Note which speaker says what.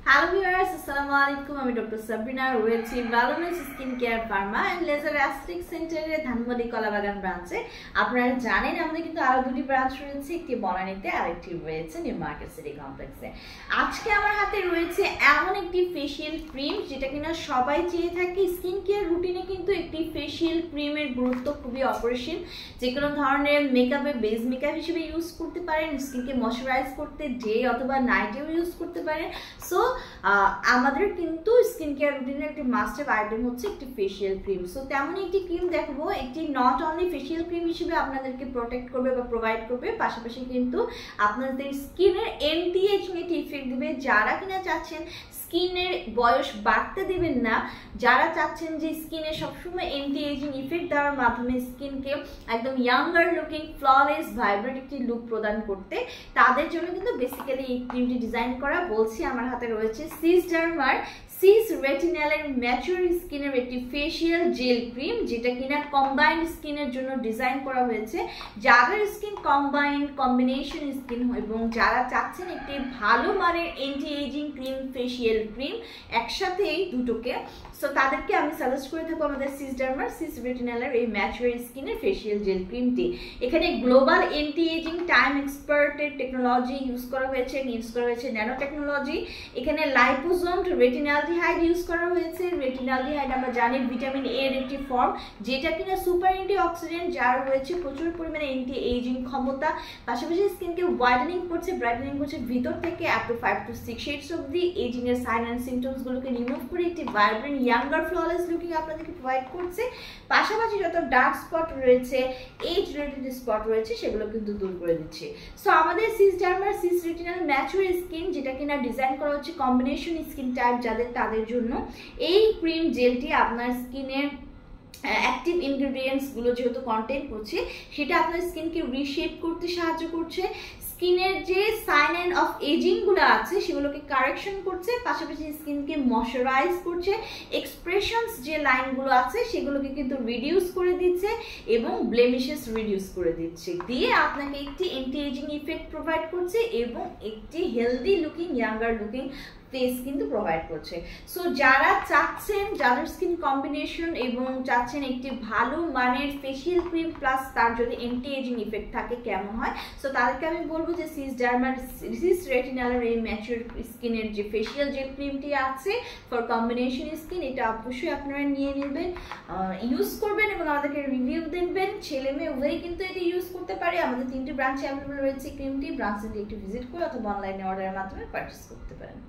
Speaker 1: Hello viewers, আসসালামু আলাইকুম। আমি ডক্টর সাবরিনা রয়েছি wellness skin care pharma and laser aesthetic সেন্টারের ধানমন্ডি কলাবাগান ব্রাঞ্চে। আপনারা জানেন আমাদের কিন্তু আরো দুটি ব্রাঞ্চ রয়েছে, একটি বনানীতে আর একটি রয়েছে নিউ মার্কেট সিটি কমপ্লেক্সে। আজকে আমার হাতে রয়েছে এমন একটি ফেশিয়াল ক্রিম যেটা কিনা সবাই চেয়ে থাকে। স্কিন কেয়ার রুটিনে কিন্তু একটি ফেশিয়াল ক্রিমের গুরুত্ব খুবই অপরিসীম। যে কোনো ধরনের মেকআপে বেস মেকআপ হিসেবে ইউজ করতে পারেন, স্কিনকে ময়শ্চারাইজ করতে ডে অথবা নাইটেও ইউজ করতে পারেন। সো আমাদের কিন্তু স্কিন কেয়ার রুটিনের একটি মাস্ট হ্যাভ আইটেম হচ্ছে একটি ফেশিয়াল ক্রিম। সো তেমন একটি ক্রিম দেখাবো, একটি নট অনলি ফেশিয়াল ক্রিম হিসেবে আপনাদেরকে প্রোটেক্ট করবে বা প্রোভাইড করবে, পাশাপাশি কিন্তু আপনাদের স্কিনের এন্টি এজিং একটি ইফেক্ট দিবে। যারা কিনা চাচ্ছেন স্কিনের বয়স বাড়তে দিবেন না, যারা চাচ্ছেন যে স্কিনে সবসময় এন্টি এজিং ইফেক্ট দেওয়ার মাধ্যমে স্কিনকে একদম ইয়াঙ্গার লুকিং ফ্ললেস ভাইব্রেন্ট একটি লুক প্রদান করতে, তাদের জন্য কিন্তু বেসিক্যালি এই ক্রিমটি ডিজাইন করা। বলছি আমার হাতে রয়েছে সিসডার্মার সিস রেটিনালের ম্যাচিউর স্কিনের একটি ফেশিয়াল জেল ক্রিম, যেটা কিনা কম্বাইন্ড স্কিনের জন্য ডিজাইন করা হয়েছে। যাদের স্কিন কম্বিনেশন স্কিন এবং যারা চাচ্ছেন একটি ভালো মানের anti ageing cream facial cream একসাথে এই দুটোকে, সো তাদেরকে আমি সাজেস্ট করে থাকবো আমাদের সিসডার্মার সিস রেটিনালের এই ম্যাচিউর স্কিনের ফেশিয়াল জেল ক্রিমটি। এখানে গ্লোবাল এন্টি এজিং টাইম এক্সপার্টের টেকনোলজি ইউজ করা হয়েছে, ন্যানো টেকনোলজি। এখানে লাইপোজোমড রেটিনালডিহাইড ইউজ করা হয়েছে। রেটিনালডিহাইড আমরা জানি ভিটামিন এ এর একটি ফর্ম, যেটা কিনা সুপার অ্যান্টি অক্সিডেন্ট, যার রয়েছে প্রচুর পরিমাণে অ্যান্টি এজিং ক্ষমতা। পাশাপাশি স্কিনকে হোয়াইটেনিং করছে, ব্রাইটেনিং করছে ভিতর থেকে আপ টু 5 to 6 শেডস অবধি। এজিং এর সাইন অ্যান্ড সিমটমস গুলোকে রিমুভ করে একটি ভাইব্রেন্ট ইয়াঙ্গার ফ্ললেস লুকিং আপনাদেরকে প্রোভাইড করছে। পাশাপাশি যত ডার্ক স্পট রয়েছে, এজ রিলেটেড স্পট রয়েছে, সেগুলো কিন্তু দূর করে দিচ্ছে। সো আমাদের সিসডার্মার সিস রেটিনাল ম্যাচিউর স্কিন, যেটা কিনা ডিজাইন করা হচ্ছে কম্বিনেশন স্কিন টাইপ যাদের, তাদের জন্য এই ক্রিম জেলটি আপনার স্কিনের অ্যাক্টিভ ইনগ্রেডিয়েন্টসগুলো যেহেতু কন্টেন্ট করছে, সেটা আপনার স্কিনকে রিশেপ করতে সাহায্য করছে। স্কিনের যে সাইন অ্যান্ড অফ এজিংগুলো আছে সেগুলোকে কারেকশন করছে, পাশাপাশি স্কিনকে ময়শ্চারাইজ করছে। এক্সপ্রেশনস যে লাইনগুলো আছে সেগুলোকে কিন্তু রিডিউস করে দিচ্ছে এবং ব্লেমিশেস রিডিউস করে দিচ্ছে, দিয়ে আপনাকে একটি অ্যান্টি এজিং ইফেক্ট প্রোভাইড করছে এবং একটি healthy looking younger looking face কিন্তু প্রোভাইড করছে। সো যারা চাচ্ছেন, যাদের স্কিন কম্বিনেশন এবং চাচ্ছেন একটি ভালো মানের ফেশিয়াল ক্রিম প্লাস তার যদি অ্যান্টি এজিং ইফেক্ট থাকে কেমন হয়, সো তাদেরকে আমি বলবো যে সিসডার্মার সিস রেটিনালের এই ম্যাচিউর স্কিনের যে ফেশিয়াল যে ক্রিমটি আছে ফর কম্বিনেশন স্কিন, এটা অবশ্যই আপনারা নিয়ে নেবেন, ইউজ করবেন এবং আমাদেরকে রিভিউ দেবেন। ছেলে মেয়ে উভয়ই কিন্তু এটি ইউজ করতে পারে। আমাদের 3টি ব্রাঞ্চে অ্যাভেলেবল রয়েছে ক্রিমটি। ব্রাঞ্চে একটু ভিজিট করে অথবা অনলাইনে অর্ডারের মাধ্যমে পারচেস করতে পারেন।